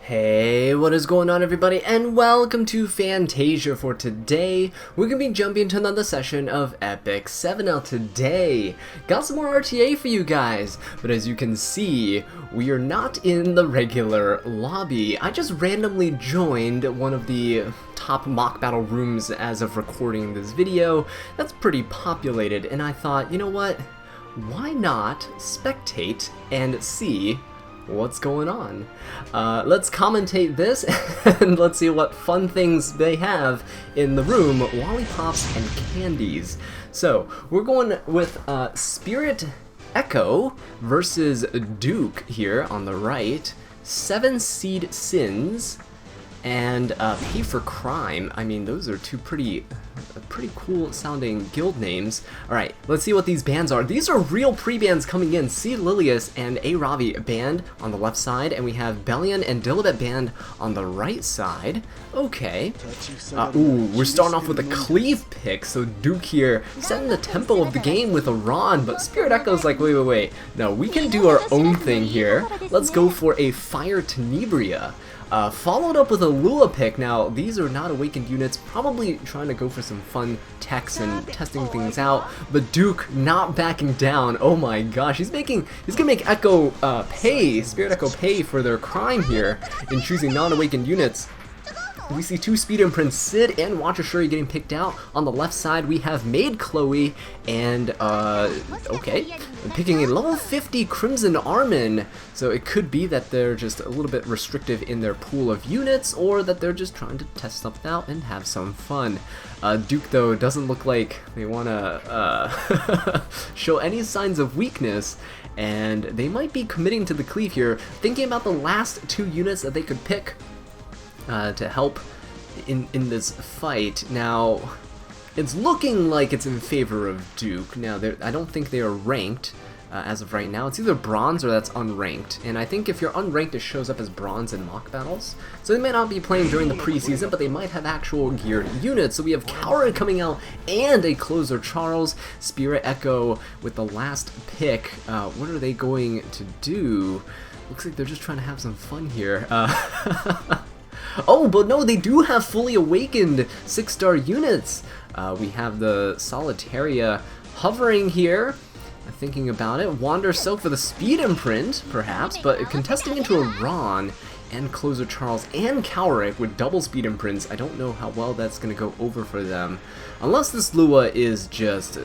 Hey, what is going on everybody, and welcome to Fantasia. For today, we're going to be jumping into another session of Epic 7. Now today, got some more RTA for you guys, but as you can see, we are not in the regular lobby. I just randomly joined one of the top mock battle rooms as of recording this video. That's pretty populated, and I thought, you know what, why not spectate and see what's going on. Let's commentate this and let's see what fun things they have in the room. Lollipops and candies. So we're going with Spirit Echo versus Duke here on the right, 7 Seed Sins, and Pay for Crime. I mean, those are two pretty cool sounding guild names. Alright, let's see what these bands are. These are real pre-bands coming in. See Lilius and A Ravi band on the left side, and we have Bellion and Dilibet band on the right side. Okay. Ooh, we're starting off with a cleave pick, so Duke here setting the tempo of the game with a Ron, but Spirit Echo's like, wait. No, we can do our own thing here. Let's go for a Fire Tenebria. Followed up with a Lua pick. Now, these are not awakened units, probably trying to go for some fun techs and testing things out, but Duke not backing down. Oh my gosh, he's gonna make Echo Spirit Echo pay for their crime here in choosing non-awakened units. We see 2 speed imprints, Sid and Watcher Shuri getting picked out. On the left side, we have Maid Chloe and, okay, picking a level 50 Crimson Armin. So it could be that they're just a little bit restrictive in their pool of units, or that they're just trying to test something out and have some fun. Duke, though, doesn't look like they want to show any signs of weakness, and they might be committing to the cleave here, thinking about the last 2 units that they could pick to help in this fight. Now, it's looking like it's in favor of Duke. Now, I don't think they are ranked as of right now. It's either bronze or that's unranked, and I think if you're unranked, it shows up as bronze in mock battles. So they may not be playing during the preseason, but they might have actual geared units. So we have Coward coming out and a closer Charles. Spirit Echo with the last pick. What are they going to do? Looks like they're just trying to have some fun here. Oh, but no, they do have fully awakened 6-star units. We have the Solitaria hovering here, thinking about it. Wander Silk for the speed imprint, perhaps, but contesting into a Ron and Closer Charles and Cowrick with double speed imprints. I don't know how well that's going to go over for them. Unless this Lua is just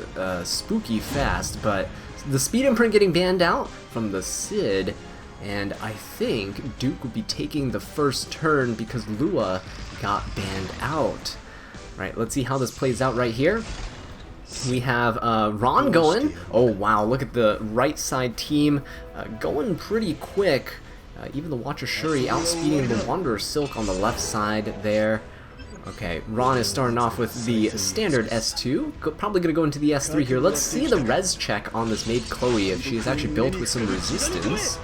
spooky fast, but the speed imprint getting banned out from the Sid. And I think Duke would be taking the first turn because Lua got banned out. Right, let's see how this plays out right here. We have Ron going. Oh wow, look at the right side team going pretty quick. Even the Watcher Shuri outspeeding the Wanderer Silk on the left side there. Okay, Ron is starting off with the standard S2, probably going to go into the S3 here. Let's see the res check on this Maid Chloe, if she is actually built with some resistance.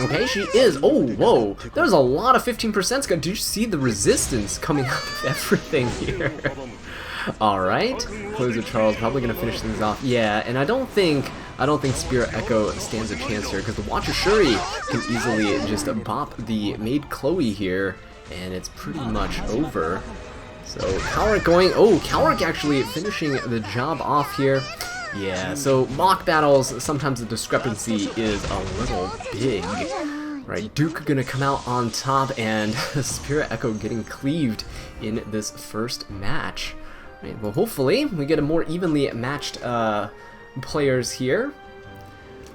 Okay, she is. Oh, whoa. There's a lot of 15%. Did you see the resistance coming out of everything here? Alright. Closer Charles probably going to finish things off. Yeah, and I don't think Spirit Echo stands a chance here, because the Watcher Shuri can easily just bop the Maid Chloe here, and it's pretty much over. So, Cowrick going. Oh, Cowrick actually finishing the job off here. Yeah, so mock battles, sometimes the discrepancy is a little big. Right, Duke gonna come out on top, and Spirit Echo getting cleaved in this first match. Right, well, hopefully we get a more evenly matched players here.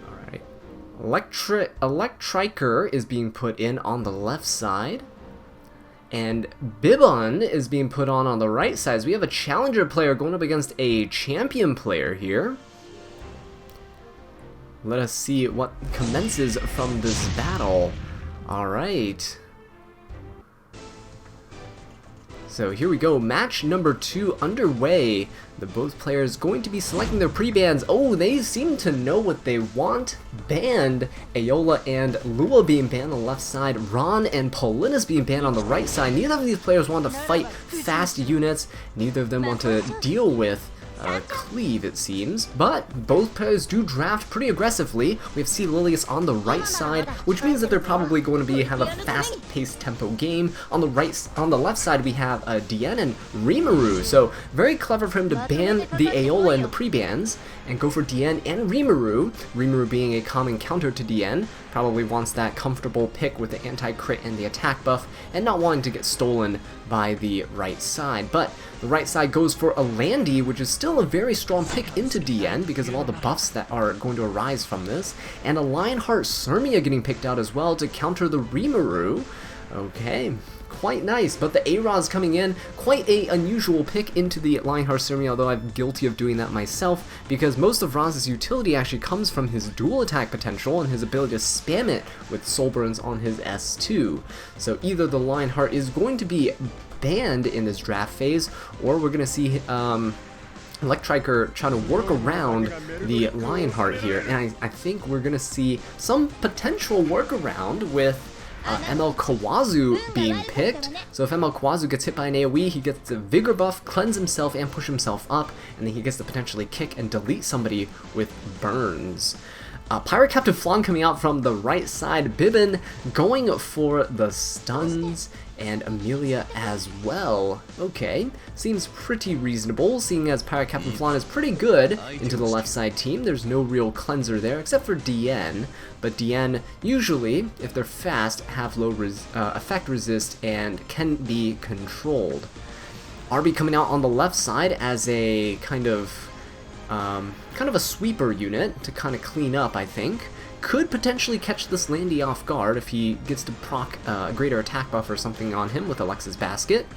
Alright, Electriker is being put in on the left side, and Bibon is being put on the right side. So we have a challenger player going up against a champion player here. Let us see what commences from this battle. Alright. So here we go, match number 2 underway. Both players going to be selecting their pre-bans. Oh, they seem to know what they want. Banned, Aola and Lua being banned on the left side, Ron and Paulinus being banned on the right side. Neither of these players want to fight fast units. Neither of them want to deal with cleave, it seems. But both players do draft pretty aggressively. We have Sea Lilius on the right side, which means that they're probably going to have a fast-paced tempo game. On the left side, we have Dian and Rimuru. So very clever for him to ban the Aola in the pre-bans and go for Dian and Rimuru. Rimuru being a common counter to Dian. Probably wants that comfortable pick with the anti-crit and the attack buff, and not wanting to get stolen by the right side. But the right side goes for a Landy, which is still a very strong pick into DN because of all the buffs that are going to arise from this, and a Lionheart Surmia getting picked out as well to counter the Rimuru. Okay, quite nice, but the A-Ra's coming in, quite a unusual pick into the Lionheart Surmia, although I'm guilty of doing that myself, because most of Raz's utility actually comes from his dual attack potential and his ability to spam it with Soul Burns on his S2. So either the Lionheart is going to be banned in this draft phase, or we're going to see Electriker trying to work around the Lionheart here, and I think we're going to see some potential workaround with ML Kawazu being picked. So if ML Kawazu gets hit by an AoE, he gets the Vigor buff, cleanse himself, and push himself up, and then he gets to potentially kick and delete somebody with burns. Pirate Captain Flan coming out from the right side, Bibbin going for the stuns, and Amelia as well. Okay, seems pretty reasonable, seeing as Pirate Captain Flan is pretty good into the left side team. There's no real cleanser there, except for DN, but DN usually, if they're fast, have low effect resist and can be controlled. RB coming out on the left side as a kind of a sweeper unit to kind of clean up, I think. Could potentially catch this Landy off guard if he gets to proc a greater attack buff or something on him with Alexa's Basket.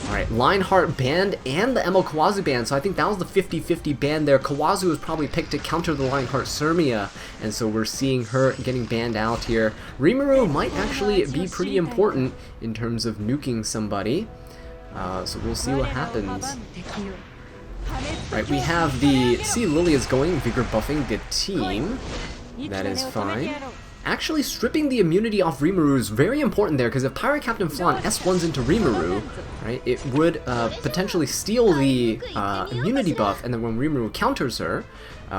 Alright, Lionheart banned and the ML Kawazu banned, so I think that was the 50-50 ban there. Kawazu was probably picked to counter the Lionheart Surmia, and so we're seeing her getting banned out here. Rimuru might actually be pretty important in terms of nuking somebody, so we'll see what happens. Right, we have the Sea Lilius going, Vigor buffing the team. That is fine. Actually, stripping the immunity off Rimuru is very important there, because if Pirate Captain Flan S1s into Rimuru, right, it would potentially steal the immunity buff, and then when Rimuru counters her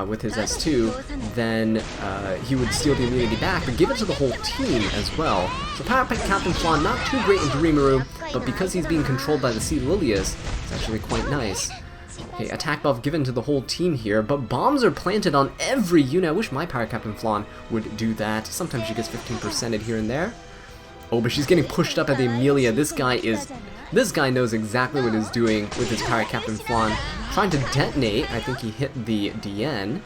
with his S2, then he would steal the immunity back, but give it to the whole team as well. So Pirate Captain Flan not too great into Rimuru, but because he's being controlled by the Sea Lilius, it's actually quite nice. Okay, attack buff given to the whole team here, but bombs are planted on every unit. I wish my Pirate Captain Flan would do that. Sometimes she gets 15%ed here and there. Oh, but she's getting pushed up at the Amelia. This guy knows exactly what he's doing with his Pirate Captain Flan. Trying to detonate. I think he hit the DN.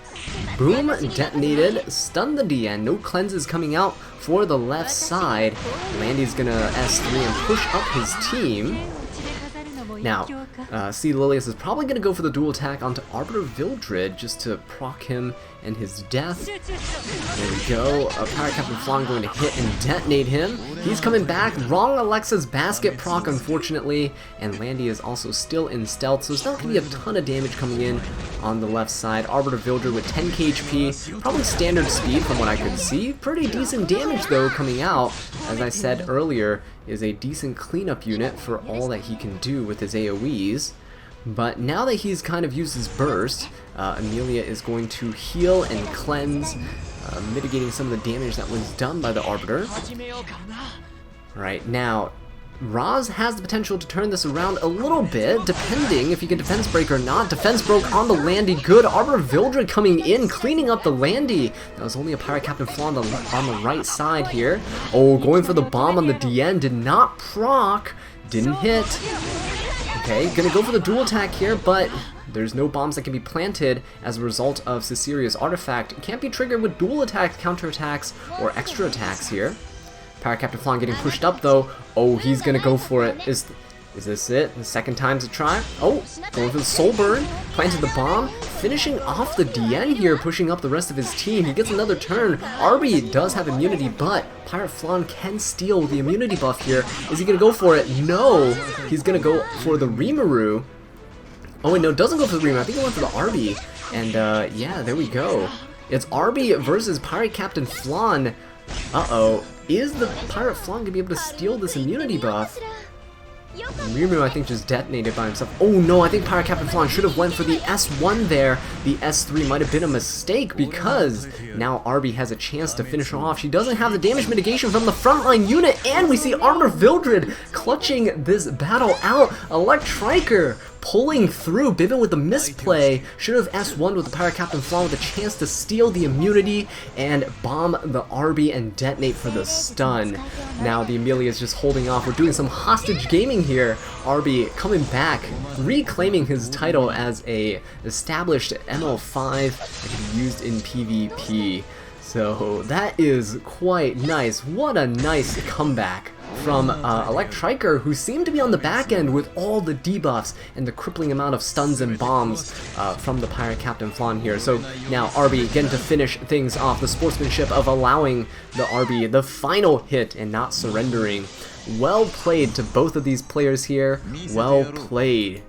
Boom, detonated, stunned the DN. No cleanses coming out for the left side. Landy's gonna S3 and push up his team. Now, Sea Lilius is probably going to go for the dual attack onto Arbiter Vildred just to proc him and his death. There we go. Pirate Captain Flan going to hit and detonate him. He's coming back. Wrong Alexa's Basket proc, unfortunately. And Landy is also still in stealth, so it's not going to be a ton of damage coming in on the left side. Arbiter Vildred with 10k HP. Probably standard speed from what I could see. Pretty decent damage, though, coming out. As I said earlier, is a decent cleanup unit for all that he can do with his AoEs. But now that he's kind of used his burst, Amelia is going to heal and cleanse, mitigating some of the damage that was done by the Arbiter. Right, now, Raz has the potential to turn this around a little bit, depending if he can defense break or not. Defense broke on the Landy. Good. Arbiter Vildred coming in, cleaning up the Landy. That was only a Pirate Captain Flan on the right side here. Oh, going for the bomb on the DN. Did not proc. Didn't hit. Okay, gonna go for the dual attack here, but there's no bombs that can be planted as a result of Ciceria's artifact. It can't be triggered with dual attacks, counter attacks, or extra attacks here. Pirate Captain Flan getting pushed up though. Oh, he's gonna go for it. Is this it? The second time's a try? Oh, going for the Soul Burn. Planted the bomb. Finishing off the DN here, pushing up the rest of his team. He gets another turn. RB does have immunity, but Pirate Flan can steal the immunity buff here. Is he gonna go for it? No! He's gonna go for the Rimuru. Oh wait, no, doesn't go for the Rimuru. I think he went for the RB. And yeah, there we go. It's RB versus Pirate Captain Flan. Uh-oh. Is the Pirate Flan gonna be able to steal this immunity buff? Mimu, I think, just detonated by himself. Oh no, I think Pirate Captain Flan should have went for the S1 there. The S3 might have been a mistake because now Arby has a chance to finish her off. She doesn't have the damage mitigation from the frontline unit, and we see Armor Vildred clutching this battle out. Electriker pulling through. Bibbin with the misplay. Should have S1 with the Pirate Captain Flan with a chance to steal the immunity and bomb the Arby and detonate for the stun. Now the Amelia is just holding off. We're doing some hostage gaming here. Arby coming back, reclaiming his title as a established ML5 that can be used in PvP. So that is quite nice. What a nice comeback from Electriker, who seemed to be on the back end with all the debuffs and the crippling amount of stuns and bombs from the Pirate Captain Flan here. So now Arby getting to finish things off, the sportsmanship of allowing the Arby the final hit and not surrendering. Well played to both of these players here. Well played.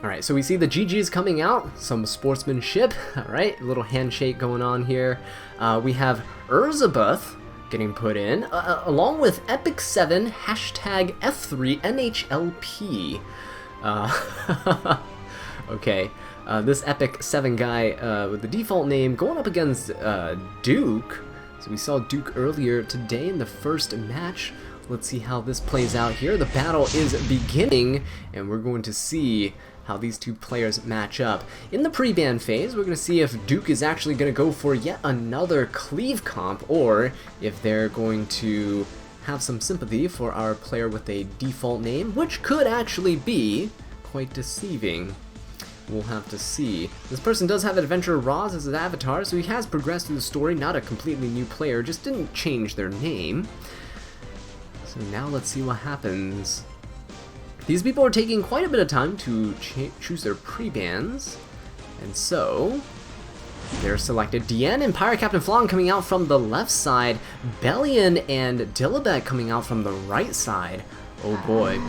Alright, so we see the GGs coming out, some sportsmanship, alright, a little handshake going on here. We have Elizabeth getting put in, along with Epic7 hashtag F3 NHLP. Okay, this Epic7 guy with the default name going up against Duke. So we saw Duke earlier today in the first match. Let's see how this plays out here. The battle is beginning, and we're going to see how these two players match up. In the pre-ban phase, we're going to see if Duke is actually going to go for yet another cleave comp, or if they're going to have some sympathy for our player with a default name, which could actually be quite deceiving. We'll have to see. This person does have Adventurer Roz as his avatar, so he has progressed through the story, not a completely new player, just didn't change their name. So now let's see what happens. These people are taking quite a bit of time to choose their pre-bans, and so they're selected. Deanne and Pirate Captain Flan coming out from the left side, Bellion and Dillabet coming out from the right side. Oh boy.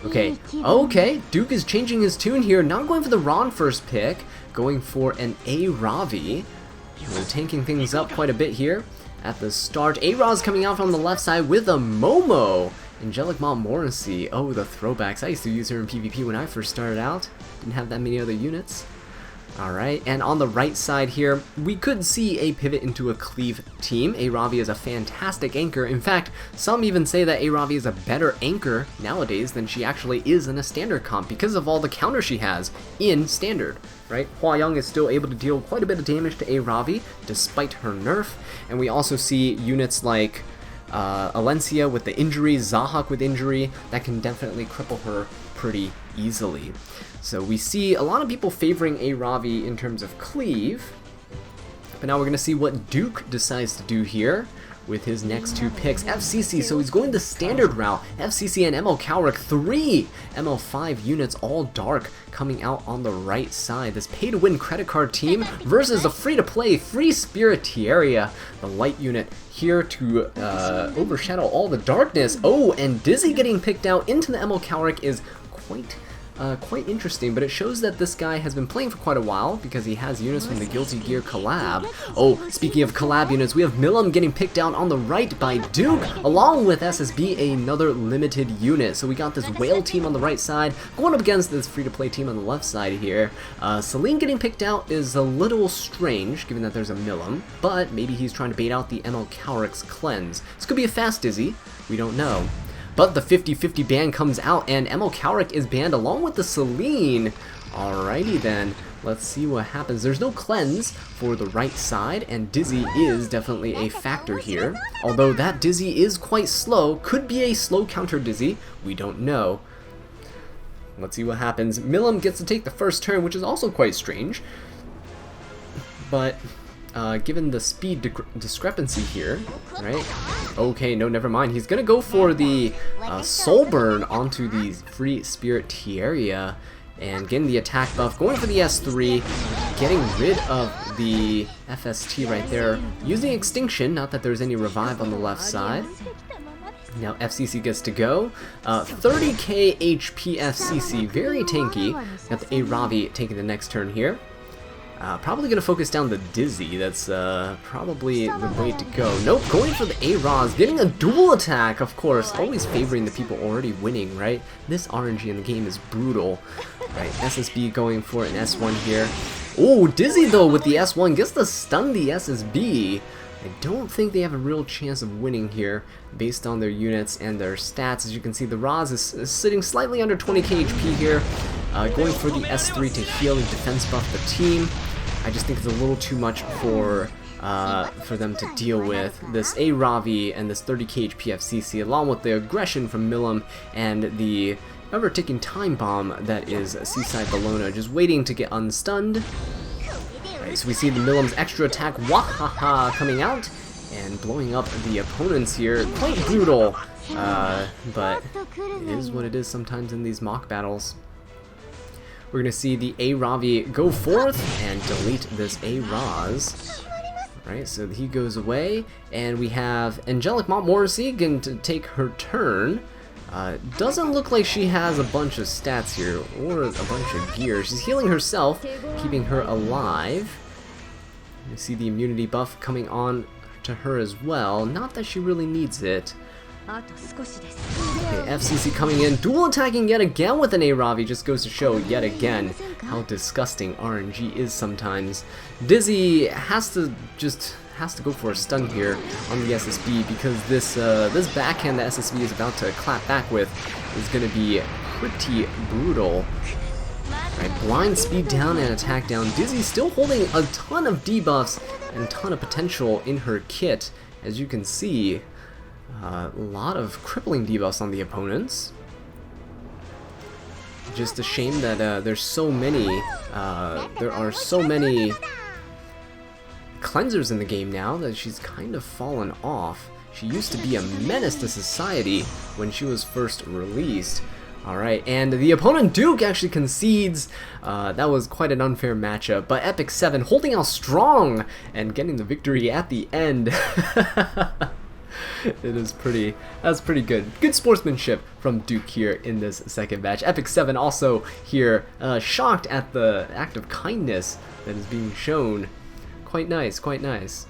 Okay, Duke is changing his tune here, not going for the Ron first pick, going for an A-Ravi. We're tanking things up quite a bit here at the start. A-Roz coming out from the left side with a Momo. Angelic Mom Morrissey. Oh, the throwbacks. I used to use her in PvP when I first started out. Didn't have that many other units. Alright, and on the right side here, we could see a pivot into a cleave team. A-Ravi is a fantastic anchor. In fact, some even say that A-Ravi is a better anchor nowadays than she actually is in a standard comp because of all the counter she has in standard, right? Hua Young is still able to deal quite a bit of damage to A-Ravi despite her nerf, and we also see units like Alencia with the injury, Zahak with injury, that can definitely cripple her pretty easily. So we see a lot of people favoring A-Ravi in terms of cleave, but now we're going to see what Duke decides to do here with his next two picks. FCC, so he's going the standard route. FCC and ML Cowrick, 3 ML5 units, all dark, coming out on the right side. This pay-to-win credit card team versus the free-to-play Free Spirit Tierra, the light unit here to overshadow all the darkness. Oh, and Dizzy getting picked out into the ML Cowrick is quite interesting, but it shows that this guy has been playing for quite a while because he has units from the Guilty Gear collab. Oh, speaking of collab units, we have Milam getting picked out on the right by Duke, along with SSB, another limited unit. So we got this whale team on the right side going up against this free-to-play team on the left side here. Celine getting picked out is a little strange, given that there's a Milam, but maybe he's trying to bait out the ML Cowrick's cleanse. This could be a fast Dizzy, we don't know. But the 50-50 ban comes out, and ML Cowrick is banned along with the Celine. Alrighty then, let's see what happens. There's no cleanse for the right side, and Dizzy is definitely a factor here. Although that Dizzy is quite slow, could be a slow counter Dizzy, we don't know. Let's see what happens. Milam gets to take the first turn, which is also quite strange. But given the speed discrepancy here, right? Okay, no, never mind. He's gonna go for the Soul Burn onto the Free Spirit Tierra and getting the attack buff, going for the S3, getting rid of the FST right there, using Extinction, not that there's any revive on the left side. Now FCC gets to go. 30k HP FCC, very tanky. Got the A-Ravi taking the next turn here. Probably going to focus down the Dizzy. That's probably the way to go. Nope, going for the A-Roz, getting a dual attack, of course. Always favoring the people already winning, right? This RNG in the game is brutal. Right, SSB going for an S1 here. Oh, Dizzy though with the S1 gets to stun the SSB. I don't think they have a real chance of winning here based on their units and their stats. As you can see, the Roz is sitting slightly under 20k HP here. Going for the S3 to heal and defense buff the team. I just think it's a little too much for them to deal with. This A Ravi and this 30k HP FCC, along with the aggression from Milim and the ever-ticking time bomb that is Seaside Bologna, just waiting to get unstunned. Right, so we see the Milim's extra attack, Wahaha, coming out and blowing up the opponents here. Quite brutal, but it is what it is sometimes in these mock battles. We're going to see the A Ravi go forth and delete this A Roz. Right, so he goes away, and we have Angelic Montmorency going to take her turn. Doesn't look like she has a bunch of stats here, or a bunch of gear. She's healing herself, keeping her alive. You see the immunity buff coming on to her as well. Not that she really needs it. Okay, FCC coming in, dual attacking yet again with an A Ravi. Just goes to show yet again how disgusting RNG is sometimes. Dizzy has to go for a stun here on the SSB, because this backhand that SSB is about to clap back with is going to be pretty brutal. Right, blind speed down and attack down. Dizzy still holding a ton of debuffs and a ton of potential in her kit, as you can see. A lot of crippling debuffs on the opponents. Just a shame that there are so many cleansers in the game now that she's kind of fallen off. She used to be a menace to society when she was first released. Alright, and the opponent Duke actually concedes. That was quite an unfair matchup, but Epic 7 holding out strong and getting the victory at the end. That's pretty good. Good sportsmanship from Duke here in this second match. Epic 7 also here, shocked at the act of kindness that is being shown. Quite nice, quite nice.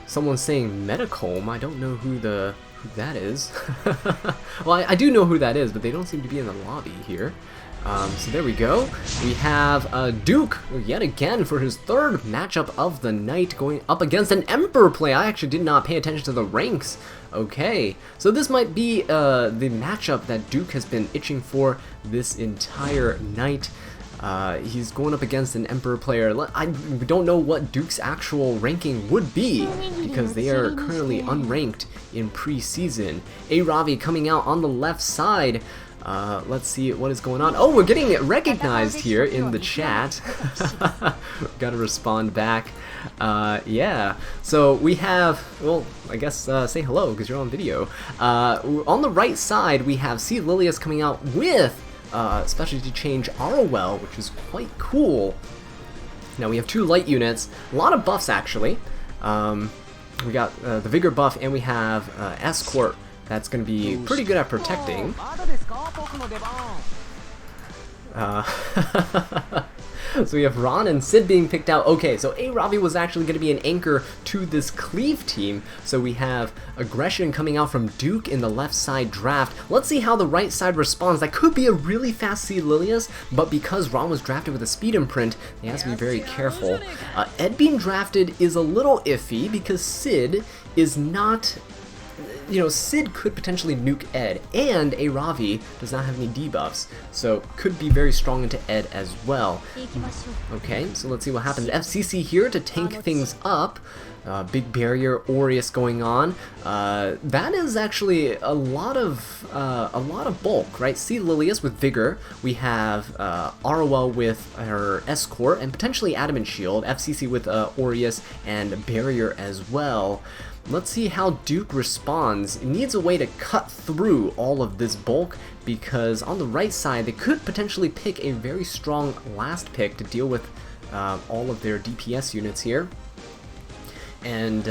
Someone's saying Metacomb. I don't know who that is. Well, I do know who that is, but they don't seem to be in the lobby here. So there we go. We have Duke yet again for his third matchup of the night, going up against an Emperor play. I actually did not pay attention to the ranks. Okay, so this might be the matchup that Duke has been itching for this entire night. He's going up against an Emperor player. I don't know what Duke's actual ranking would be, because they are currently unranked in pre-season. A Ravi coming out on the left side. Let's see what is going on. Oh, we're getting recognized here in the chat. Gotta respond back. Yeah, so we have, well, I guess say hello because you're on video. On the right side, we have C. Lilius coming out with specialty change Arwell, which is quite cool. Now we have two light units, a lot of buffs actually. We got the Vigor buff, and we have Escort. That's going to be pretty good at protecting. So we have Ron and Sid being picked out. Okay, so A Ravi was actually going to be an anchor to this Cleave team. So we have aggression coming out from Duke in the left side draft. Let's see how the right side responds. That could be a really fast C. Lilius, but because Ron was drafted with a speed imprint, they have to be very careful. Ed being drafted is a little iffy because Sid is not... You know, Sid could potentially nuke Ed, and A Ravi does not have any debuffs, so could be very strong into Ed as well. Okay, so let's see what happens. FCC here to tank things up. Big barrier, Aureus going on. That is actually a lot of bulk, right? C. Lilius with Vigor. We have Arwell with her Escort, and potentially Adamant Shield. FCC with Aureus and Barrier as well. Let's see how Duke responds. It needs a way to cut through all of this bulk, because on the right side they could potentially pick a very strong last pick to deal with all of their DPS units here. And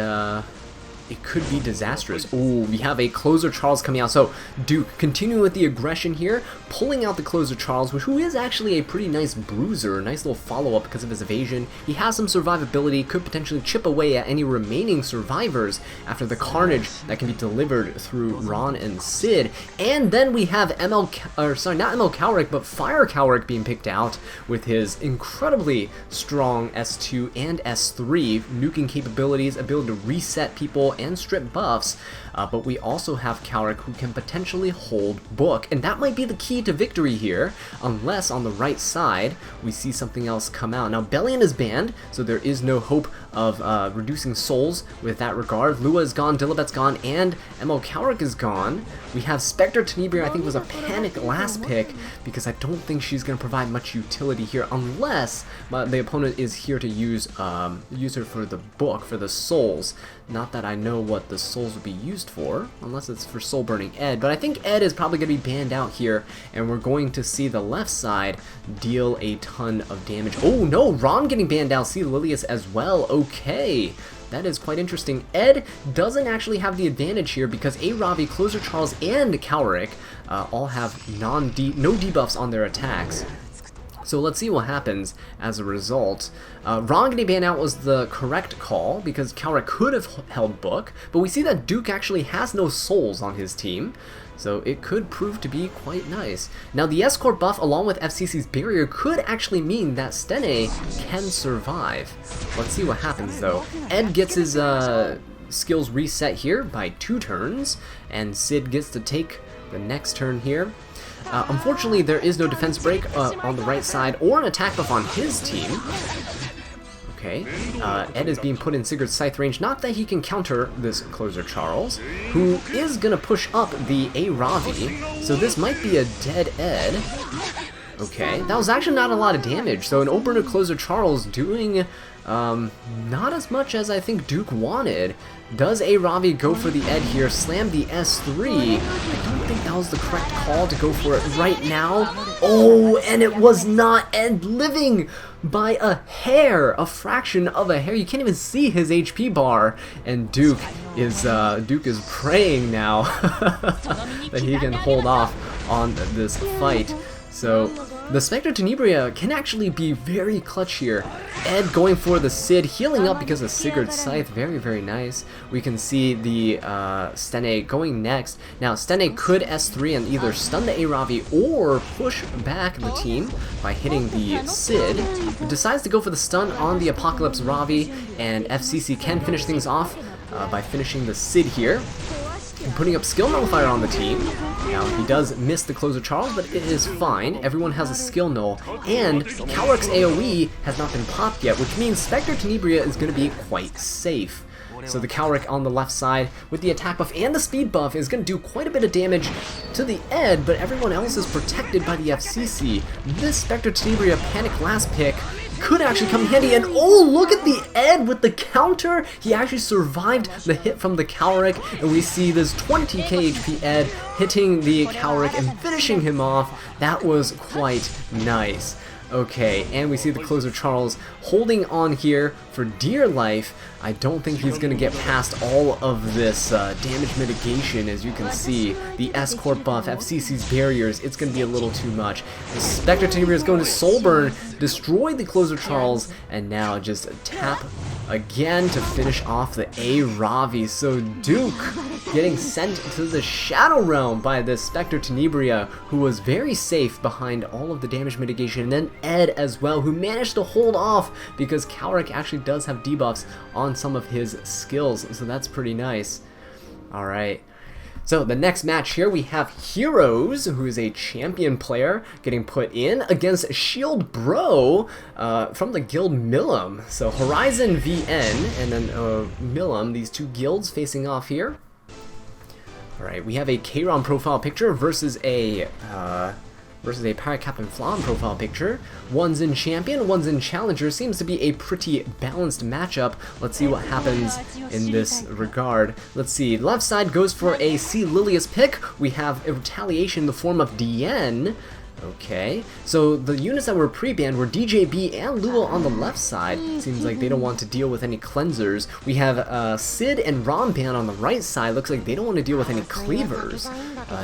it could be disastrous. Oh, we have a closer Charles coming out. So Duke continuing with the aggression here, pulling out the closer Charles, who is actually a pretty nice bruiser, a nice little follow-up because of his evasion. He has some survivability, could potentially chip away at any remaining survivors after the carnage that can be delivered through Ron and Sid. And then we have not ML Cowrick, but Fire Cowrick being picked out with his incredibly strong S2 and S3 nuking capabilities, ability to reset people and strip buffs, but we also have Cowrick who can potentially hold Book, and that might be the key to victory here, unless on the right side we see something else come out. Now Bellion is banned, so there is no hope of reducing souls with that regard. Lua is gone, Dilibet's gone, and ML Cowrick is gone. We have Spectre Tenebria, I think was a panic last pick, because I don't think she's going to provide much utility here, unless the opponent is here to use her for the Book, for the souls. Not that I know what the souls would be used for, unless it's for soul burning Ed, but I think Ed is probably going to be banned out here, and we're going to see the left side deal a ton of damage. Oh no, Ron getting banned out, see Lilius as well, okay. That is quite interesting. Ed doesn't actually have the advantage here because Ravi, Closer Charles, and Cowrick all have no debuffs on their attacks. So let's see what happens as a result. Ron getting banned out was the correct call because Cowrick could have held Book, but we see that Duke actually has no souls on his team, so it could prove to be quite nice. Now the Escort buff along with FCC's barrier could actually mean that Stene can survive. Let's see what happens though. Ed gets his skills reset here by 2 turns, and Sid gets to take the next turn here. Unfortunately, there is no defense break on the right side or an attack buff on his team. Okay, Ed is being put in Sigurd's scythe range. Not that he can counter this Closer Charles, who is going to push up the Ravi, so this might be a dead Ed. Okay, that was actually not a lot of damage, so an opener Closer Charles doing not as much as I think Duke wanted. Does Ravi go for the Ed here, slam the S3? I don't think that was the correct call to go for it right now. Oh, and it was not. Ed living by a hair, a fraction of a hair. You can't even see his HP bar, and Duke is praying now that he can hold off on this fight. So the Spectre Tenebria can actually be very clutch here. Ed going for the Sid, healing up because of Sigurd's Scythe, very, very nice. We can see the Stene going next. Now Stene could S3 and either stun the Ravi or push back the team by hitting the Sid. He decides to go for the stun on the Apocalypse Ravi, and FCC can finish things off by finishing the Sid here. And putting up skill nullifier on the team. Now he does miss the Closer Charles, but it is fine. Everyone has a skill null, and Cowrick's AoE has not been popped yet, which means Spectre Tenebria is going to be quite safe. So the Cowrick on the left side with the attack buff and the speed buff is going to do quite a bit of damage to the Ed, but everyone else is protected by the FCC. This Spectre Tenebria panic last pick could actually come in handy, and oh, look at the Ed with the counter! He actually survived the hit from the Cowrick, and we see this 20k HP Ed hitting the Cowrick and finishing him off. That was quite nice. Okay, and we see the Closer Charles holding on here for dear life. I don't think he's going to get past all of this damage mitigation. As you can see, the Escort buff, FCC's barriers, it's going to be a little too much. The Spectre Tenebria is going to Soul Burn, destroy the Closer Charles, and now just tap again to finish off the Ravi. So Duke getting sent to the Shadow Realm by the Spectre Tenebria, who was very safe behind all of the damage mitigation, and then Ed as well, who managed to hold off because Cowrick actually does have debuffs on some of his skills, so that's pretty nice. Alright. So the next match here we have Heroes, who is a champion player, getting put in against Shield Bro from the guild Milim. So Horizon VN and then Milim, these two guilds facing off here. Alright, we have a Kayron profile picture versus a Pirate Captain Flam profile picture. One's in Champion, one's in Challenger. Seems to be a pretty balanced matchup. Let's see what happens in this regard. Let's see, left side goes for a C. Lilius pick. We have a retaliation in the form of DN. Okay, so the units that were pre-banned were DJB and Luo on the left side. Seems like they don't want to deal with any cleansers. We have Sid and Ramban on the right side. Looks like they don't want to deal with any cleavers.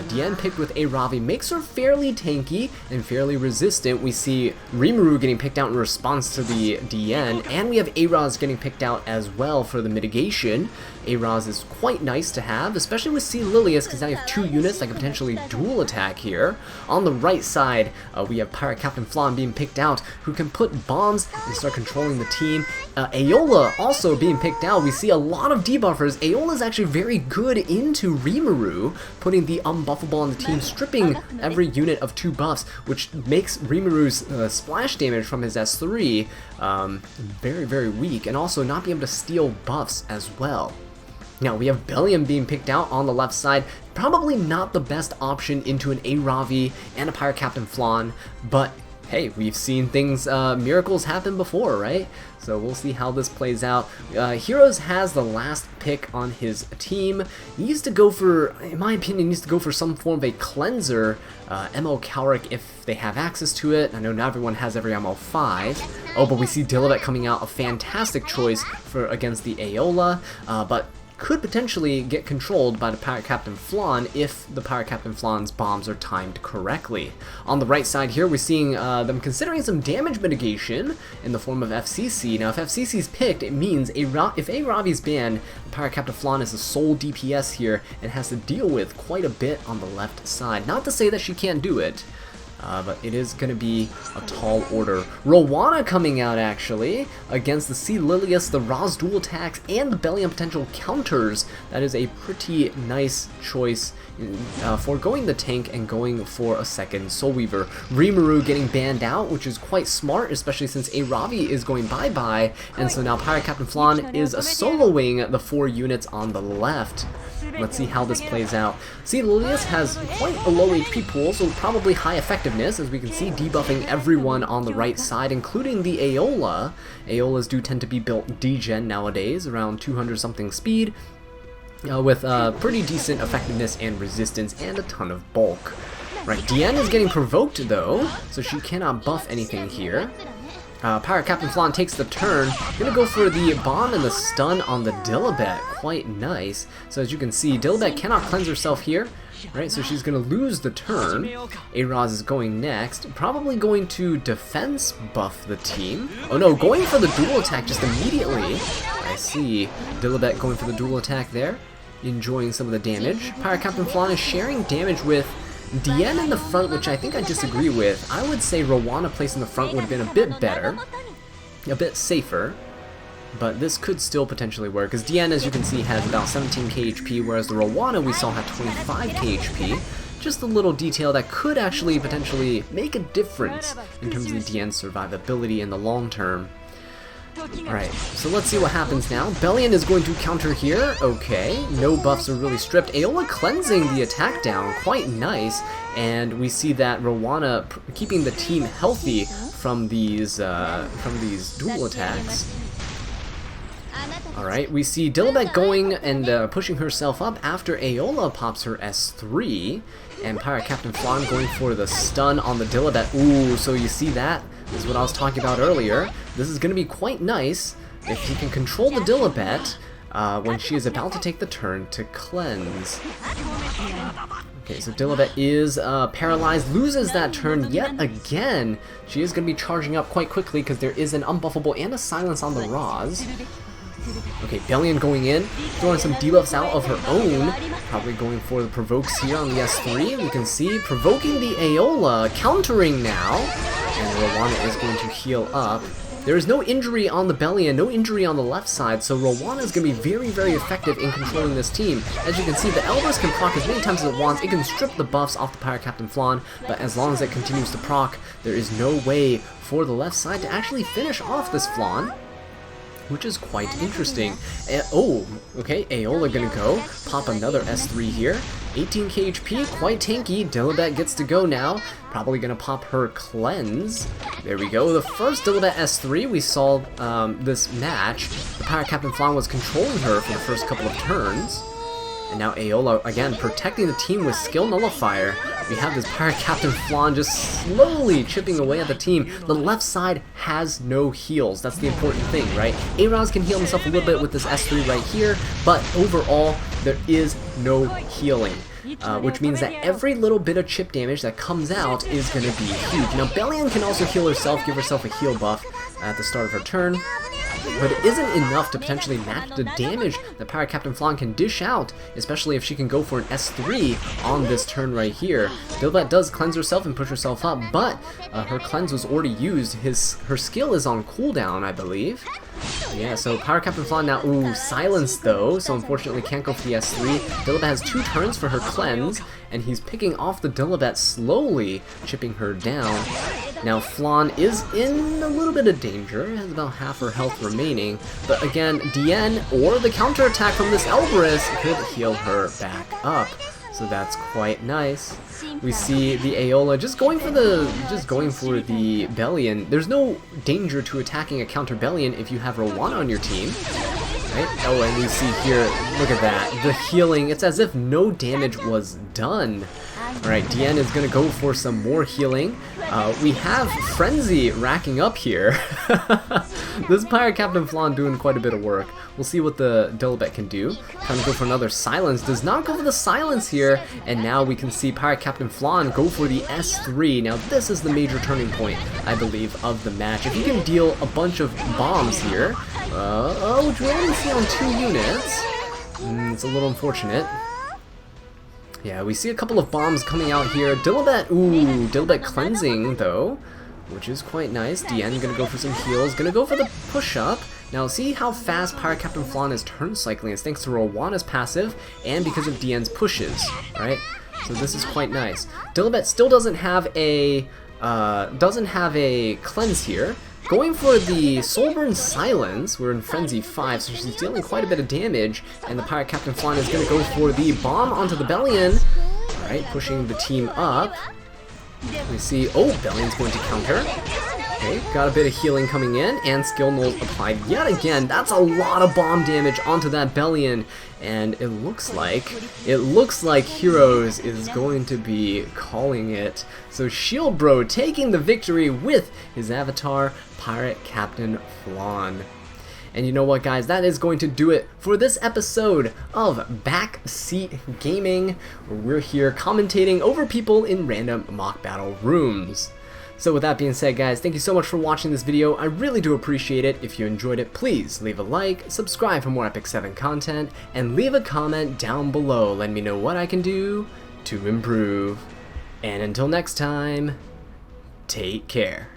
Diane picked with a Ravi makes her fairly tanky and fairly resistant. We see Rimuru getting picked out in response to the DN, and we have A-Raz getting picked out as well for the mitigation. A-Raz is quite nice to have, especially with C. Lilius, because now you have 2 units that can potentially dual attack here. On the right side, we have Pirate Captain Flan being picked out, who can put bombs and start controlling the team. Aola also being picked out. We see a lot of debuffers. Aola is actually very good into Rimuru, putting the unbuffable on the team, stripping every unit of 2 buffs, which makes Rimuru's splash damage from his S3 very, very weak, and also not be able to steal buffs as well. Now, we have Bellium being picked out on the left side. Probably not the best option into an A-Ravi and a Pirate Captain Flan, but hey, we've seen things, miracles happen before, right? So we'll see how this plays out. Heroes has the last pick on his team. He needs to go for, in my opinion, needs to go for some form of a cleanser. MO Cowrick if they have access to it. I know not everyone has every MO 5. Oh, but we see Dilibet coming out, a fantastic choice for against the Aola, but could potentially get controlled by the Pirate Captain Flan if the Pirate Captain Flan's bombs are timed correctly. On the right side here, we're seeing them considering some damage mitigation in the form of FCC. Now, if FCC's picked, it means if A-Ravi's banned, the Pirate Captain Flan is the sole DPS here and has to deal with quite a bit on the left side. Not to say that she can't do it, but it is going to be a tall order. Rowana coming out, actually, against the C. Lilius, the Raz dual attacks, and the Bellium potential counters. That is a pretty nice choice for going the tank and going for a second Soul Weaver. Rimuru getting banned out, which is quite smart, especially since A-Ravi is going bye-bye, and so now Pirate Captain Flan is soloing the 4 units on the left. Let's see how this plays out. See, Lilius has quite a low HP pool, so probably high effectiveness, as we can see debuffing everyone on the right side, including the Aola. Aolas do tend to be built degen nowadays, around 200 something speed, with pretty decent effectiveness and resistance and a ton of bulk. Right, Diane is getting provoked though, so she cannot buff anything here. Pirate Captain Flan takes the turn. Gonna go for the bomb and the stun on the Dilibet. Quite nice. So as you can see, Dilibet cannot cleanse herself here. Right, so she's gonna lose the turn. A-Raz is going next. Probably going to defense buff the team. Oh no, going for the dual attack just immediately. I see. Dilibet going for the dual attack there. Enjoying some of the damage. Pirate Captain Flan is sharing damage with Diane in the front, which I think I disagree with. I would say Rowana placed in the front would have been a bit better, a bit safer, but this could still potentially work, because Diane, as you can see, has about 17k HP, whereas the Rowana we saw had 25k HP. Just a little detail that could actually potentially make a difference in terms of Diane's survivability in the long term. Alright, so let's see what happens now. Bellion is going to counter here. Okay, no buffs are really stripped. Aola cleansing the attack down, quite nice. And we see that Rowana keeping the team healthy from these dual attacks. Alright, we see Dilibet going and pushing herself up after Aola pops her S3. And Pirate Captain Flan going for the stun on the Dilibet. Ooh, so you see that? This is what I was talking about earlier. This is going to be quite nice if he can control the Dilibet when she is about to take the turn to cleanse. Okay, so Dilibet is paralyzed, loses that turn yet again. She is going to be charging up quite quickly because there is an unbuffable and a silence on the Raz. Okay, Bellion going in, throwing some debuffs out of her own. Probably going for the provokes here on the S3. You can see provoking the Aola, countering now. And Rowana is going to heal up. There is no injury on the Bellion, no injury on the left side, so Rowana is going to be very, very effective in controlling this team. As you can see, the Elders can proc as many times as it wants. It can strip the buffs off the Pirate Captain Flan, but as long as it continues to proc, there is no way for the left side to actually finish off this Flan, which is quite interesting. Oh, okay, Aola gonna go, pop another S3 here. 18k HP, quite tanky. Dilibet gets to go now. Probably gonna pop her cleanse. There we go, the first Dilibet S3 we saw this match. The Pirate Captain Flan was controlling her for the first couple of turns. And now Aola, again, protecting the team with Skill Nullifier. We have this Pirate Captain Flan just slowly chipping away at the team. The left side has no heals. That's the important thing, right? A-Roz can heal himself a little bit with this S3 right here, but overall, there is no healing. Which means that every little bit of chip damage that comes out is going to be huge. Now, Bellion can also heal herself, give herself a heal buff at the start of her turn, but it isn't enough to potentially match the damage that Pirate Captain Flan can dish out, especially if she can go for an S3 on this turn right here. Dilbert does cleanse herself and push herself up, but her cleanse was already used. Her skill is on cooldown, I believe. Yeah, so Pirate Captain Flan now, ooh, silenced though, so unfortunately can't go for the S3. Dilbert has 2 turns for her cleanse, and he's picking off the Dilbert slowly, chipping her down. Now Flan is in a little bit of danger, has about half her health remaining, but again, Diane or the counterattack from this Elbrus could heal her back up. So that's quite nice. We see the Aola just going for the Bellion. There's no danger to attacking a counter Bellion if you have Rowana on your team. Right? Oh, and we see here, look at that. The healing, it's as if no damage was done. Alright, Diane is gonna go for some more healing. We have Frenzy racking up here. This Pirate Captain Flan doing quite a bit of work. We'll see what the Dilbert can do. Trying to go for another silence. Does not go for the silence here. And now we can see Pirate Captain Flan go for the S3. Now this is the major turning point, I believe, of the match. If you can deal a bunch of bombs here, which we only see on 2 units, it's a little unfortunate. Yeah, we see a couple of bombs coming out here. Dilbert, ooh, Dilbert cleansing though, which is quite nice. Diane gonna go for some heals, gonna go for the push-up. Now see how fast Pirate Captain Flan is turn cycling. It's thanks to Rowana's passive and because of Diane's pushes, right? So this is quite nice. Dilbert still doesn't have a cleanse here. Going for the Soulburn Silence, we're in Frenzy 5, so she's dealing quite a bit of damage, and the Pirate Captain Flan is going to go for the bomb onto the Bellion. Alright, pushing the team up. We see, oh, Bellion's going to counter. Okay, got a bit of healing coming in, and Skill Nulls applied yet again. That's a lot of bomb damage onto that Bellion, and it looks like Heroes is going to be calling it. So Shield Bro taking the victory with his avatar, Pirate Captain Flan. And you know what, guys, that is going to do it for this episode of Backseat Gaming, where we're here commentating over people in random mock battle rooms. So with that being said, guys, thank you so much for watching this video. I really do appreciate it. If you enjoyed it, please leave a like, subscribe for more Epic 7 content, and leave a comment down below. Let me know what I can do to improve. And until next time, take care.